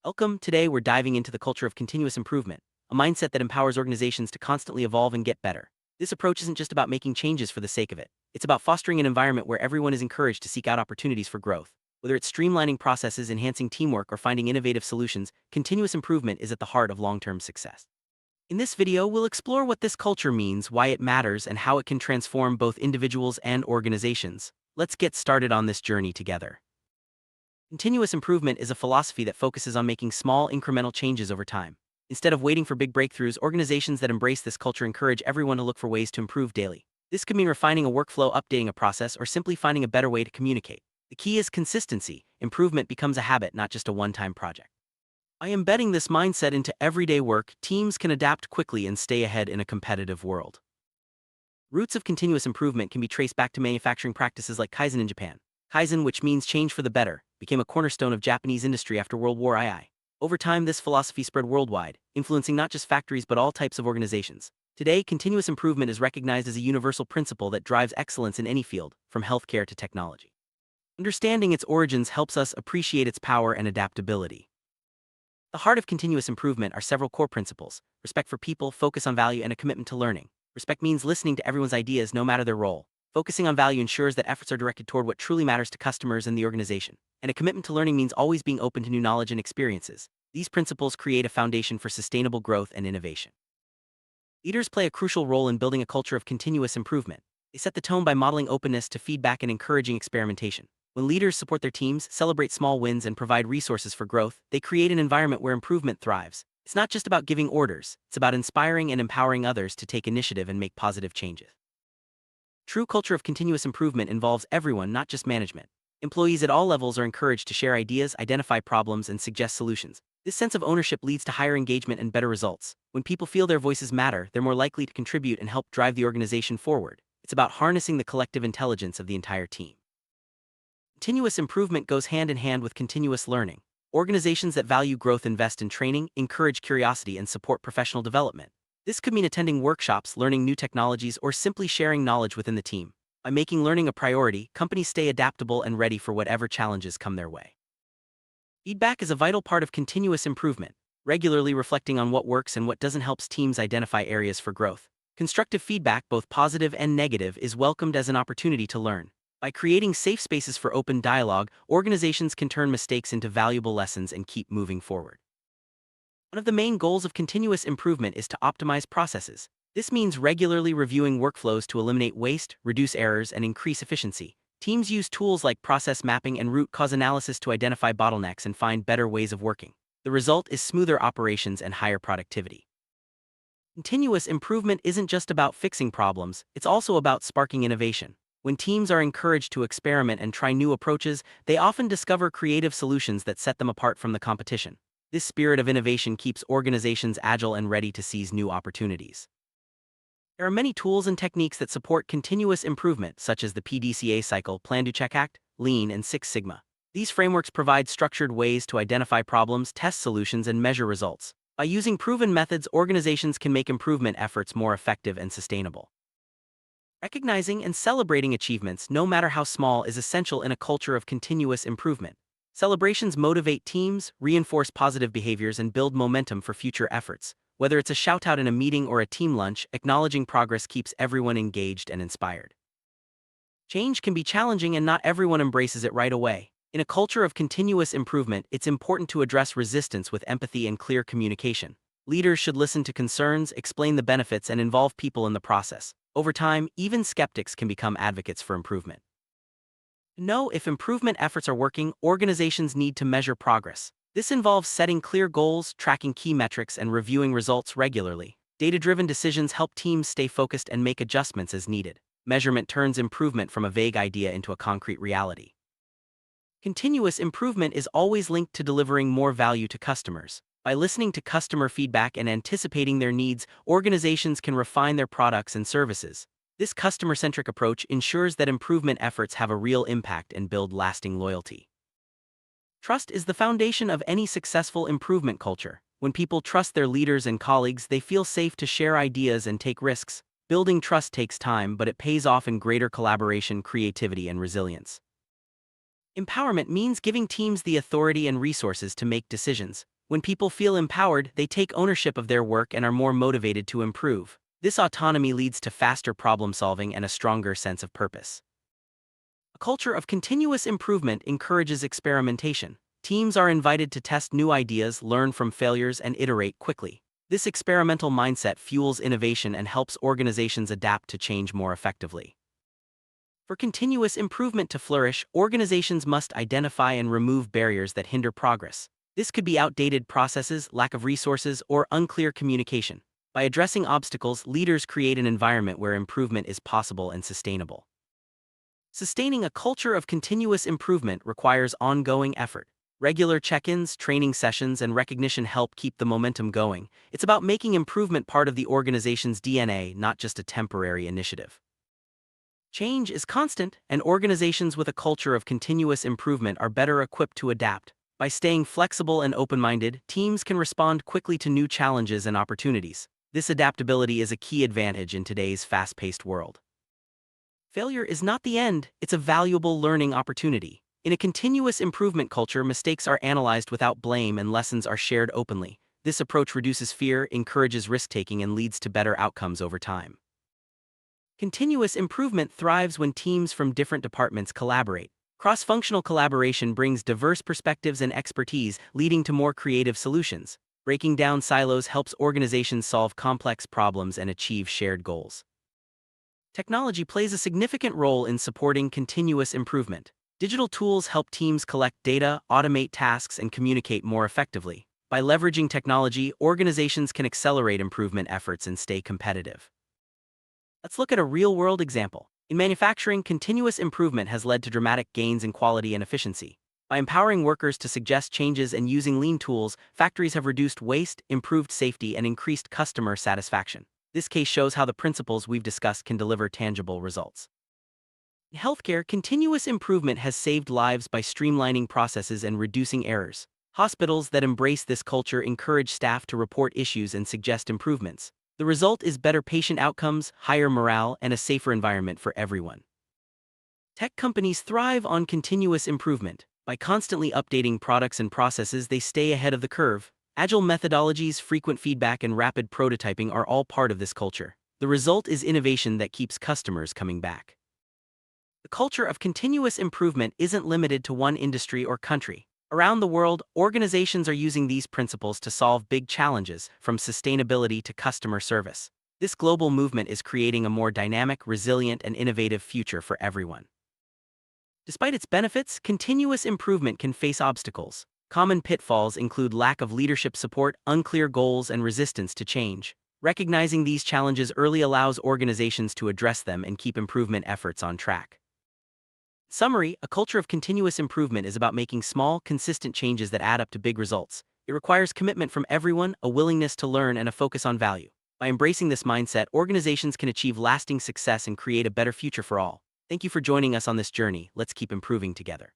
Welcome. Today, we're diving into the culture of continuous improvement, a mindset that empowers organizations to constantly evolve and get better. This approach isn't just about making changes for the sake of it, it's about fostering an environment where everyone is encouraged to seek out opportunities for growth. Whether it's streamlining processes, enhancing teamwork, or finding innovative solutions, continuous improvement is at the heart of long term success. In this video, we'll explore what this culture means, why it matters, and how it can transform both individuals and organizations. Let's get started on this journey together. Continuous improvement is a philosophy that focuses on making small, incremental changes over time. Instead of waiting for big breakthroughs, organizations that embrace this culture encourage everyone to look for ways to improve daily. This could mean refining a workflow, updating a process, or simply finding a better way to communicate. The key is consistency. Improvement becomes a habit, not just a one-time project. By embedding this mindset into everyday work, teams can adapt quickly and stay ahead in a competitive world. Roots of continuous improvement can be traced back to manufacturing practices like Kaizen in Japan. Kaizen, which means change for the better, became a cornerstone of Japanese industry after World War II. Over time, this philosophy spread worldwide, influencing not just factories but all types of organizations. Today, continuous improvement is recognized as a universal principle that drives excellence in any field, from healthcare to technology. Understanding its origins helps us appreciate its power and adaptability. The heart of continuous improvement are several core principles: respect for people, focus on value, and a commitment to learning. Respect means listening to everyone's ideas no matter their role. Focusing on value ensures that efforts are directed toward what truly matters to customers and the organization. And a commitment to learning means always being open to new knowledge and experiences. These principles create a foundation for sustainable growth and innovation. Leaders play a crucial role in building a culture of continuous improvement. They set the tone by modeling openness to feedback and encouraging experimentation. When leaders support their teams, celebrate small wins, and provide resources for growth, they create an environment where improvement thrives. It's not just about giving orders, it's about inspiring and empowering others to take initiative and make positive changes. True culture of continuous improvement involves everyone, not just management. Employees at all levels are encouraged to share ideas, identify problems, and suggest solutions. This sense of ownership leads to higher engagement and better results. When people feel their voices matter, they're more likely to contribute and help drive the organization forward. It's about harnessing the collective intelligence of the entire team. Continuous improvement goes hand in hand with continuous learning. Organizations that value growth invest in training, encourage curiosity, and support professional development. This could mean attending workshops, learning new technologies, or simply sharing knowledge within the team. By making learning a priority, companies stay adaptable and ready for whatever challenges come their way. Feedback is a vital part of continuous improvement. Regularly reflecting on what works and what doesn't helps teams identify areas for growth. Constructive feedback, both positive and negative, is welcomed as an opportunity to learn. By creating safe spaces for open dialogue, organizations can turn mistakes into valuable lessons and keep moving forward. One of the main goals of continuous improvement is to optimize processes. This means regularly reviewing workflows to eliminate waste, reduce errors, and increase efficiency. Teams use tools like process mapping and root cause analysis to identify bottlenecks and find better ways of working. The result is smoother operations and higher productivity. Continuous improvement isn't just about fixing problems, it's also about sparking innovation. When teams are encouraged to experiment and try new approaches, they often discover creative solutions that set them apart from the competition. This spirit of innovation keeps organizations agile and ready to seize new opportunities. There are many tools and techniques that support continuous improvement, such as the PDCA cycle, Plan Do Check Act, Lean, and Six Sigma. These frameworks provide structured ways to identify problems, test solutions, and measure results. By using proven methods, organizations can make improvement efforts more effective and sustainable. Recognizing and celebrating achievements, no matter how small, is essential in a culture of continuous improvement. Celebrations motivate teams, reinforce positive behaviors, and build momentum for future efforts. Whether it's a shout-out in a meeting or a team lunch, acknowledging progress keeps everyone engaged and inspired. Change can be challenging and not everyone embraces it right away. In a culture of continuous improvement, it's important to address resistance with empathy and clear communication. Leaders should listen to concerns, explain the benefits, and involve people in the process. Over time, even skeptics can become advocates for improvement. To know if improvement efforts are working, organizations need to measure progress. This involves setting clear goals, tracking key metrics, and reviewing results regularly. Data-driven decisions help teams stay focused and make adjustments as needed. Measurement turns improvement from a vague idea into a concrete reality. Continuous improvement is always linked to delivering more value to customers. By listening to customer feedback and anticipating their needs, organizations can refine their products and services. This customer-centric approach ensures that improvement efforts have a real impact and build lasting loyalty. Trust is the foundation of any successful improvement culture. When people trust their leaders and colleagues, they feel safe to share ideas and take risks. Building trust takes time, but it pays off in greater collaboration, creativity, and resilience. Empowerment means giving teams the authority and resources to make decisions. When people feel empowered, they take ownership of their work and are more motivated to improve. This autonomy leads to faster problem solving and a stronger sense of purpose. A culture of continuous improvement encourages experimentation. Teams are invited to test new ideas, learn from failures, and iterate quickly. This experimental mindset fuels innovation and helps organizations adapt to change more effectively. For continuous improvement to flourish, organizations must identify and remove barriers that hinder progress. This could be outdated processes, lack of resources, or unclear communication. By addressing obstacles, leaders create an environment where improvement is possible and sustainable. Sustaining a culture of continuous improvement requires ongoing effort. Regular check-ins, training sessions, and recognition help keep the momentum going. It's about making improvement part of the organization's DNA, not just a temporary initiative. Change is constant, and organizations with a culture of continuous improvement are better equipped to adapt. By staying flexible and open-minded, teams can respond quickly to new challenges and opportunities. This adaptability is a key advantage in today's fast-paced world. Failure is not the end, it's a valuable learning opportunity. In a continuous improvement culture, mistakes are analyzed without blame and lessons are shared openly. This approach reduces fear, encourages risk-taking, and leads to better outcomes over time. Continuous improvement thrives when teams from different departments collaborate. Cross-functional collaboration brings diverse perspectives and expertise, leading to more creative solutions. Breaking down silos helps organizations solve complex problems and achieve shared goals. Technology plays a significant role in supporting continuous improvement. Digital tools help teams collect data, automate tasks, and communicate more effectively. By leveraging technology, organizations can accelerate improvement efforts and stay competitive. Let's look at a real-world example. In manufacturing, continuous improvement has led to dramatic gains in quality and efficiency. By empowering workers to suggest changes and using lean tools, factories have reduced waste, improved safety, and increased customer satisfaction. This case shows how the principles we've discussed can deliver tangible results. In healthcare, continuous improvement has saved lives by streamlining processes and reducing errors. Hospitals that embrace this culture encourage staff to report issues and suggest improvements. The result is better patient outcomes, higher morale, and a safer environment for everyone. Tech companies thrive on continuous improvement. By constantly updating products and processes, they stay ahead of the curve. Agile methodologies, frequent feedback, and rapid prototyping are all part of this culture. The result is innovation that keeps customers coming back. The culture of continuous improvement isn't limited to one industry or country. Around the world, organizations are using these principles to solve big challenges, from sustainability to customer service. This global movement is creating a more dynamic, resilient, and innovative future for everyone. Despite its benefits, continuous improvement can face obstacles. Common pitfalls include lack of leadership support, unclear goals, and resistance to change. Recognizing these challenges early allows organizations to address them and keep improvement efforts on track. Summary: a culture of continuous improvement is about making small, consistent changes that add up to big results. It requires commitment from everyone, a willingness to learn, and a focus on value. By embracing this mindset, organizations can achieve lasting success and create a better future for all. Thank you for joining us on this journey. Let's keep improving together.